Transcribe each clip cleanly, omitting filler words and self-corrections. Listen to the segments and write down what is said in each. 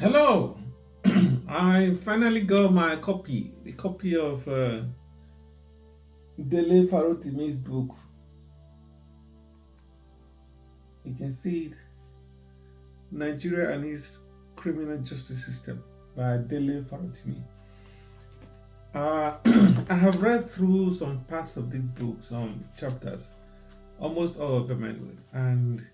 Hello, I finally got my copy, the copy of Dele Farotimi's book. You can see it, Nigeria and Its Criminal Justice System by Dele Farotimi. I have read through some parts of this book, some chapters, almost all of them anyway, and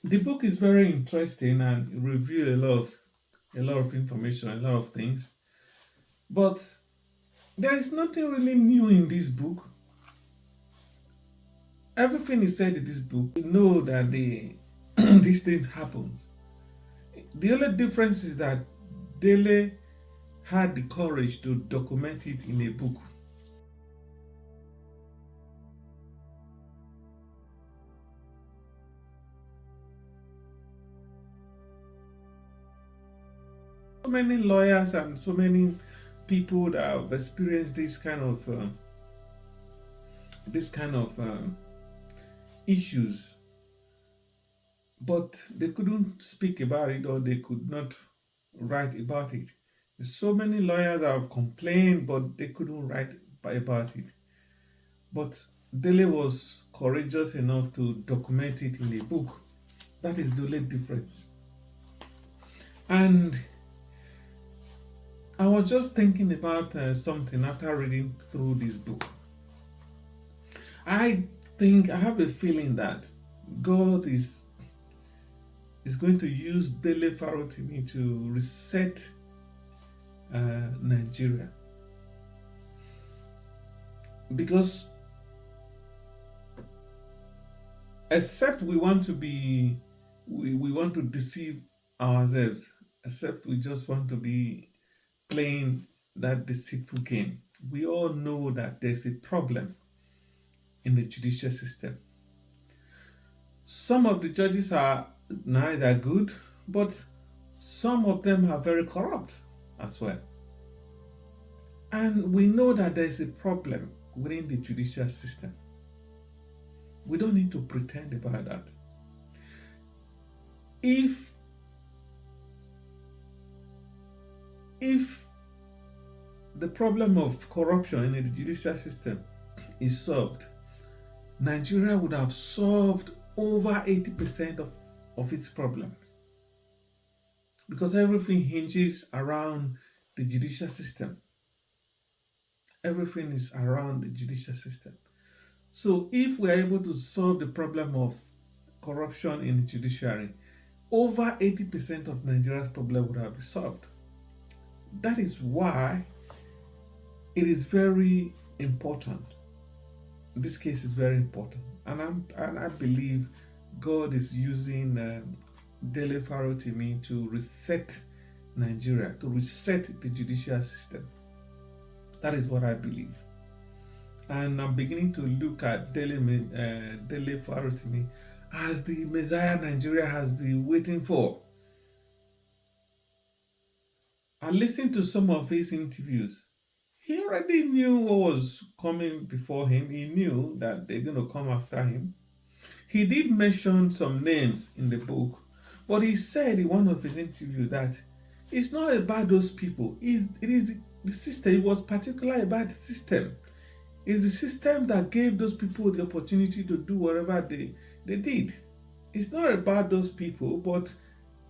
the book is very interesting and reveals a lot of information, a lot of things. But there is nothing really new in this book. Everything is said in this book. We know that these things happen. The only difference is that Dele had the courage to document it in a book. So many lawyers and so many people that have experienced this kind of issues, but they couldn't speak about it or they could not write about it. So many lawyers have complained, but they couldn't write about it. But Dele was courageous enough to document it in a book. That is the only difference. And I was just thinking about something after reading through this book. I have a feeling that God is going to use Dele Farotimi to reset Nigeria, because except we want to deceive ourselves, except we just want to be playing that deceitful game, we all know that there's a problem in the judicial system. Some of the judges are neither good, but some of them are very corrupt as well. And we know that there's a problem within the judicial system. We don't need to pretend about that. If the problem of corruption in the judicial system is solved, Nigeria would have solved over 80% of its problems, because everything hinges around the judicial system. Everything is around the judicial system. So if we are able to solve the problem of corruption in the judiciary, over 80% of Nigeria's problem would have been solved. That is why it is very important. This case is very important, and I believe God is using Dele Farotimi to reset Nigeria, to reset the judicial system. That is what I believe, and I'm beginning to look at Dele Farotimi as the Messiah Nigeria has been waiting for. I listened to some of his interviews. He already knew what was coming before him. He knew that they're going to come after him. He did mention some names in the book, but he said in one of his interviews that it's not about those people. It is the system. It was particularly about the system. It's the system that gave those people the opportunity to do whatever they did. It's not about those people, but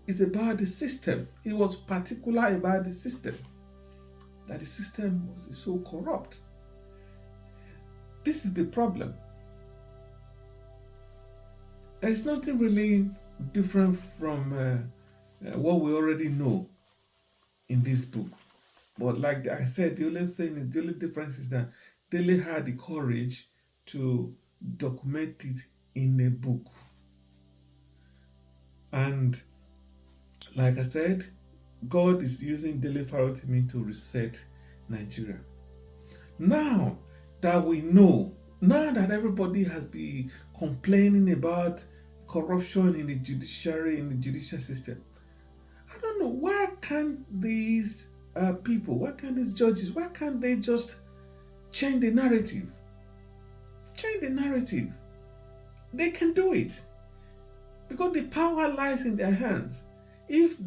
it's about the system. It was particular about the system, that the system was so corrupt. This is the problem. There is nothing really different from what we already know in this book. But like I said, the only difference is that Dele had the courage to document it in a book. And like I said, God is using Dele Farotimi to reset Nigeria. Now that we know, now that everybody has been complaining about corruption in the judiciary, in the judicial system, I don't know, why can't these people, why can't these judges, why can't they just change the narrative? Change the narrative. They can do it, because the power lies in their hands. If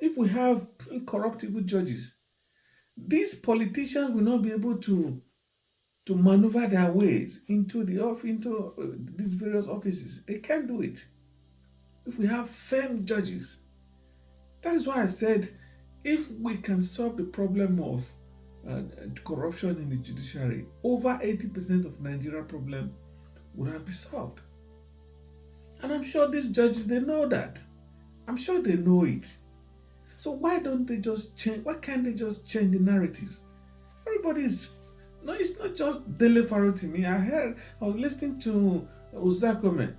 if we have incorruptible judges, these politicians will not be able to maneuver their ways into these various offices. They can't do it. If we have firm judges, that is why I said, if we can solve the problem of corruption in the judiciary, over 80% of Nigeria problem would have been solved. And I'm sure these judges, they know that. I'm sure they know it. So why don't they just change? Why can't they just change the narratives? No, it's not just Dele Farotimi. I was listening to Ozakome's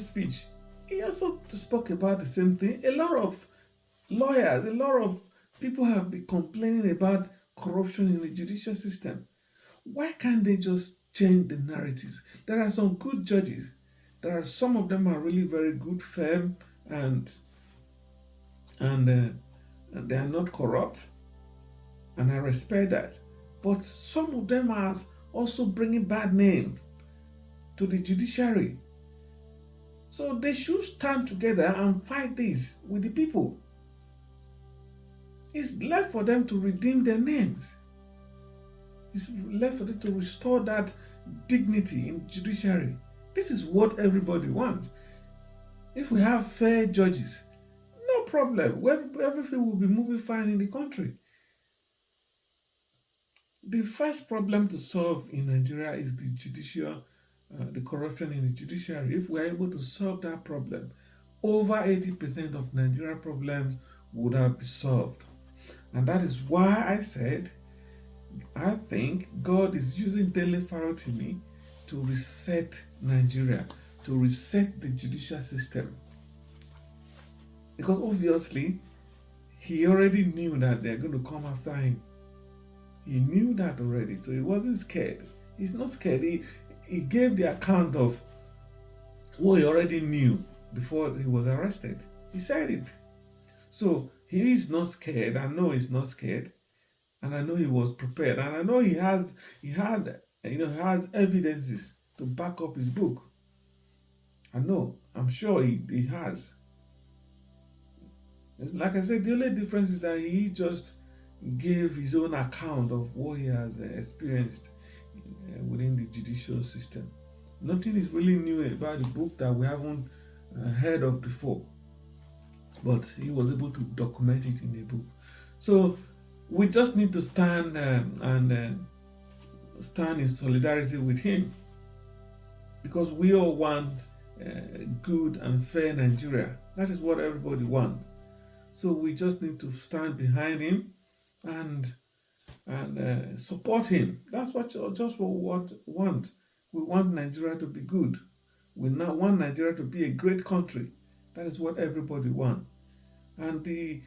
speech. He also spoke about the same thing. A lot of lawyers, a lot of people have been complaining about corruption in the judicial system. Why can't they just change the narratives? There are some good judges. Some of them are really very good, firm, and they are not corrupt, and I respect that. But some of them are also bringing bad name to the judiciary. So they should stand together and fight this with the people. It's left for them to redeem their names. It's left for them to restore that dignity in judiciary. This is what everybody wants. If we have fair judges, no problem. Everything will be moving fine in the country. The first problem to solve in Nigeria is the corruption in the judiciary. If we are able to solve that problem, over 80% of Nigeria problems would have been solved. And that is why I said, I think God is using Dele Farotimi to reset Nigeria, to reset the judicial system. Because obviously, he already knew that they're going to come after him. He knew that already, so he wasn't scared. He's not scared. He gave the account of what he already knew before he was arrested. He said it. So he is not scared. I know he's not scared. And I know he was prepared. And I know he has evidences to back up his book. I'm sure he has. Like I said, the only difference is that he just gave his own account of what he has experienced within the judicial system. Nothing is really new about the book that we haven't heard of before, but he was able to document it in the book. So we just need to stand stand in solidarity with him, because we all want good and fair Nigeria. That is what everybody wants. So we just need to stand behind him and support him. That's what we want. We want Nigeria to be good. We now want Nigeria to be a great country. That is what everybody wants. And the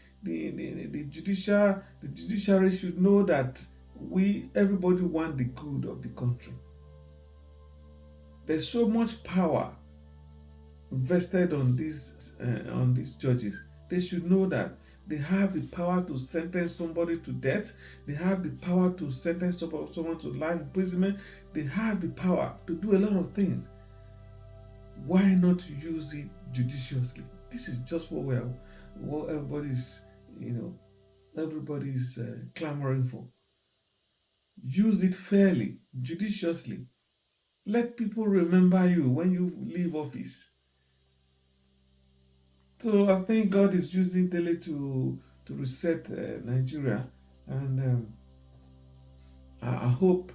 judiciary should know that everybody want the good of the country. There's so much power vested on these judges. They should know that they have the power to sentence somebody to death. They have the power to sentence someone to life imprisonment. They have the power to do a lot of things. Why not use it judiciously? This is just what everybody's clamoring for. Use it fairly, judiciously. Let people remember you when you leave office. So I think God is using Dele to reset Nigeria, and I hope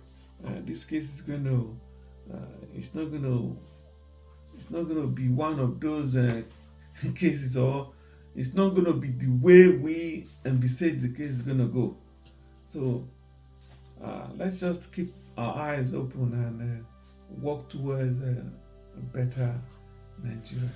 this case is going to it's not going to be one of those cases, or it's not going to be the way we envisage the case is going to go. So let's just keep our eyes open and work towards a better Nigeria.